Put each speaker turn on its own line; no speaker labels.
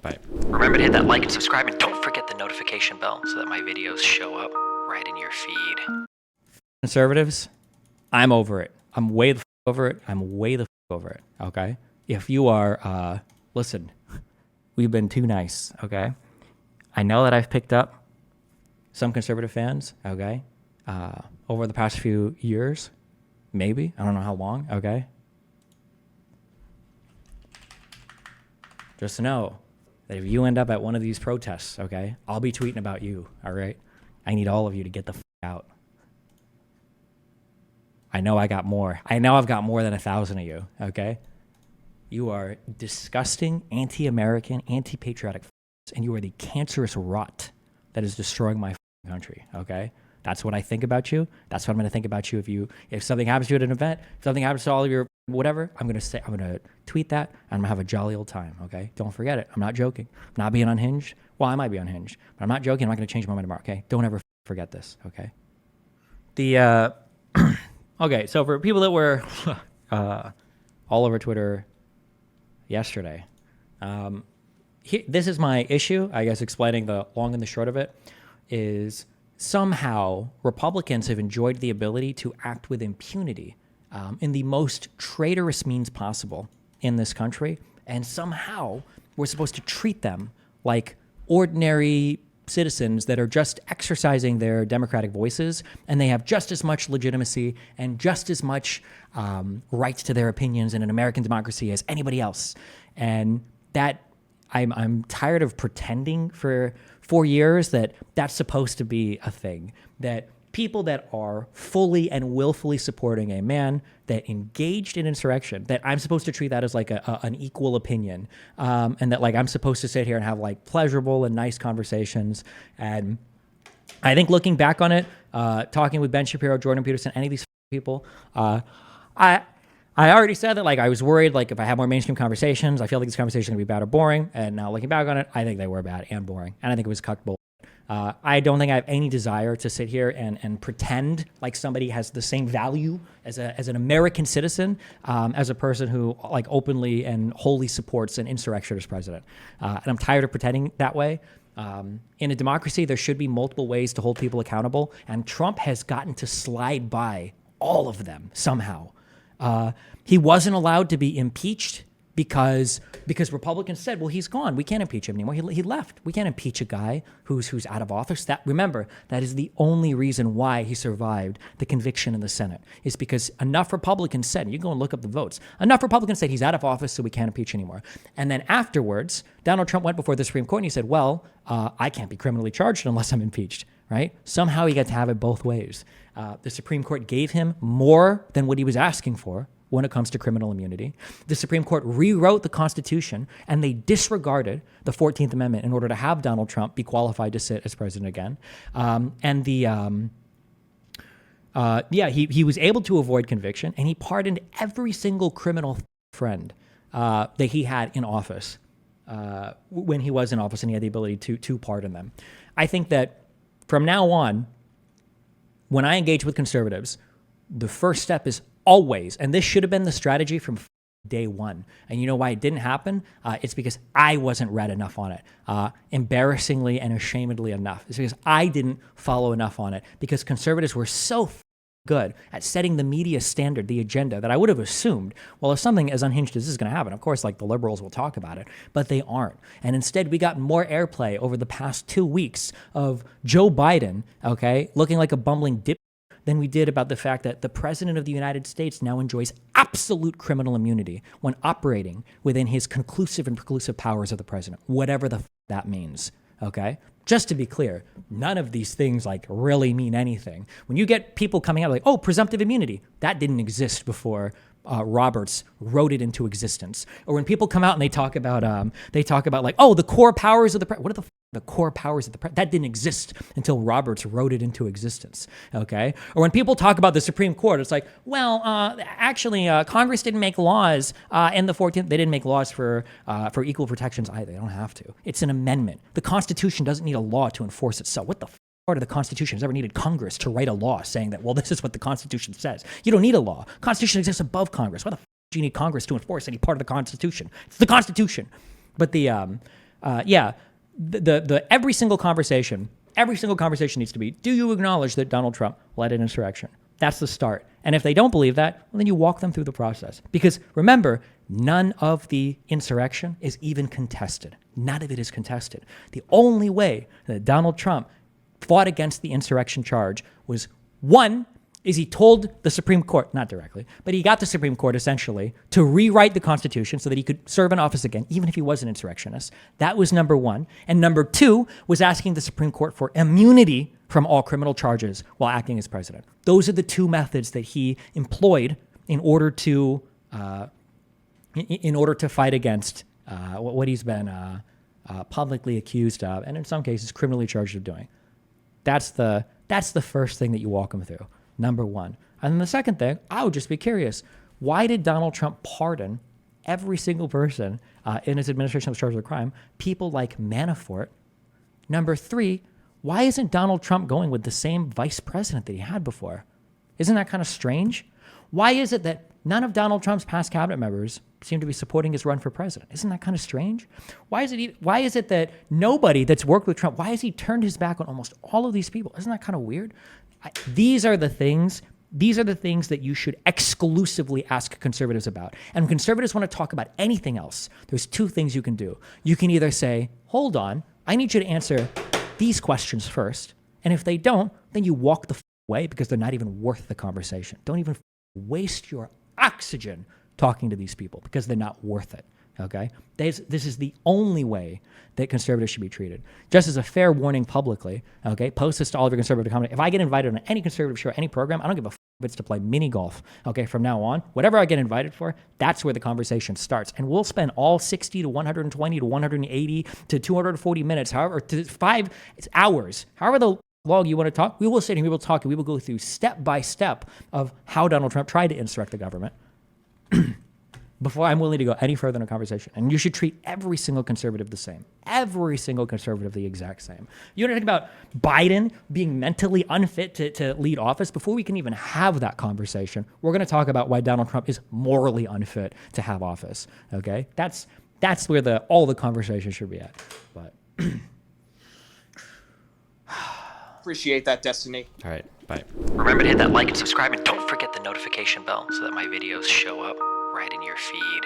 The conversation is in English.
Bye.
Remember to hit that like and subscribe, and don't forget the notification bell so that my videos show up right in your feed.
Conservatives, I'm over it. I'm way the f- over it. I'm way the f- over it. Okay. If you are, listen, we've been too nice. Okay. I know that I've picked up some conservative fans. Okay. Over the past few years, maybe. I don't know how long. Okay. Just know that if you end up at one of these protests, okay, I'll be tweeting about you. All right. I need all of you to get the f- out. I know I got more. I know I've got more than 1,000 of you, okay? You are disgusting, anti-American, anti-patriotic, and you are the cancerous rot that is destroying my country, okay? That's what I think about you. That's what I'm going to think about you if something happens to you at an event, if something happens to all of your whatever, I'm going to tweet that, and I'm going to have a jolly old time, okay? Don't forget it. I'm not joking. I'm not being unhinged. Well, I might be unhinged, but I'm not joking. I'm not going to change my mind tomorrow, okay? Don't ever forget this, okay? Okay, so for people that were all over Twitter yesterday, this is my issue, I guess, explaining the long and the short of it, is somehow Republicans have enjoyed the ability to act with impunity in the most traitorous means possible in this country, and somehow we're supposed to treat them like ordinary citizens that are just exercising their democratic voices, and they have just as much legitimacy and just as much rights to their opinions in an American democracy as anybody else. And that I'm tired of pretending for 4 years that that's supposed to be a thing, that people that are fully and willfully supporting a man that engaged in insurrection, that I'm supposed to treat that as like an equal opinion, and that like I'm supposed to sit here and have like pleasurable and nice conversations. And I think looking back on it, talking with Ben Shapiro, Jordan Peterson, any of these people, I already said that like I was worried like if I had more mainstream conversations, I feel like these conversations are gonna be bad or boring. And now looking back on it, I think they were bad and boring, and I think it was cuck bull. I don't think I have any desire to sit here and pretend like somebody has the same value as an American citizen as a person who like openly and wholly supports an insurrectionist president. And I'm tired of pretending that way. In a democracy, there should be multiple ways to hold people accountable, and Trump has gotten to slide by all of them somehow. He wasn't allowed to be impeached because Republicans said, well, he's gone. We can't impeach him anymore. He left. We can't impeach a guy who's out of office. Remember, that is the only reason why he survived the conviction in the Senate, is because enough Republicans said, you go and look up the votes, enough Republicans said he's out of office, so we can't impeach anymore. And then afterwards, Donald Trump went before the Supreme Court and he said, well, I can't be criminally charged unless I'm impeached, right? Somehow he got to have it both ways. The Supreme Court gave him more than what he was asking for when it comes to criminal immunity. The Supreme Court rewrote the Constitution, and they disregarded the 14th Amendment in order to have Donald Trump be qualified to sit as president again. He was able to avoid conviction, and he pardoned every single criminal friend that he had in office when he was in office, and he had the ability to pardon them. I think that from now on, when I engage with conservatives, the first step is always, and this should have been the strategy from day one. And you know why it didn't happen? It's because I wasn't read enough on it. Embarrassingly and ashamedly enough. It's because I didn't follow enough on it, because conservatives were so good at setting the media standard, the agenda, that I would have assumed, well, if something as unhinged as this is going to happen, of course, like the liberals will talk about it, but they aren't. And instead, we got more airplay over the past 2 weeks of Joe Biden, okay, looking like a bumbling dip, than we did about the fact that the president of the United States now enjoys absolute criminal immunity when operating within his conclusive and preclusive powers of the president, whatever that means, okay? Just to be clear, none of these things like really mean anything. When you get people coming out like, oh, presumptive immunity, that didn't exist before Roberts wrote it into existence. Or when people come out and they talk about like, oh, the core powers of the president. What are the core powers of the president? That didn't exist until Roberts wrote it into existence. Okay. Or when people talk about the Supreme Court, it's like, well, actually, Congress didn't make laws in the 14th. They didn't make laws for equal protections either. They don't have to. It's an amendment. The Constitution doesn't need a law to enforce itself. What the part of the Constitution has ever needed Congress to write a law saying that, well, this is what the Constitution says? You don't need a law. Constitution exists above Congress. Why the do you need Congress to enforce any part of the Constitution? It's the Constitution. But yeah, the every single conversation needs to be, do you acknowledge that Donald Trump led an insurrection? That's the start. And if they don't believe that, well, then you walk them through the process. Because remember, none of the insurrection is even contested. None of it is contested. The only way that Donald Trump fought against the insurrection charge was, one, is he told the Supreme Court, not directly, but he got the Supreme Court essentially to rewrite the Constitution so that he could serve in office again, even if he was an insurrectionist. That was number one. And number two was asking the Supreme Court for immunity from all criminal charges while acting as president. Those are the two methods that he employed in order to fight against what he's been publicly accused of, and in some cases criminally charged of doing. That's the first thing that you walk him through. Number one. And then the second thing, I would just be curious. Why did Donald Trump pardon every single person in his administration that was charged with a crime? People like Manafort. Number three, why isn't Donald Trump going with the same vice president that he had before? Isn't that kind of strange? Why is it that none of Donald Trump's past cabinet members seem to be supporting his run for president? Isn't that kind of strange? Why is it that nobody that's worked with Trump, why has he turned his back on almost all of these people? Isn't that kind of weird? These are the things that you should exclusively ask conservatives about. And when conservatives want to talk about anything else, there's two things you can do. You can either say, hold on, I need you to answer these questions first. And if they don't, then you walk the away because they're not even worth the conversation. Don't even waste your oxygen talking to these people because they're not worth it. Okay? This is the only way that conservatives should be treated. Just as a fair warning publicly, okay, post this to all of your conservative comments. If I get invited on any conservative show, any program, I don't give a if it's to play mini golf, okay, from now on. Whatever I get invited for, that's where the conversation starts. And we'll spend all 60 to 120 to 180 to 240 minutes, however, to 5 hours, however the long you want to talk, we will sit and we will talk and we will go through step by step of how Donald Trump tried to insurrect the government before I'm willing to go any further in a conversation. And you should treat every single conservative the same. Every single conservative the exact same. You want to think about Biden being mentally unfit to lead office? Before we can even have that conversation, we're going to talk about why Donald Trump is morally unfit to have office. Okay? That's where all the conversation should be at. But
appreciate that, Destiny.
all right, bye.
Remember to hit that like and subscribe, and don't forget the notification bell so that my videos show up right in your feed.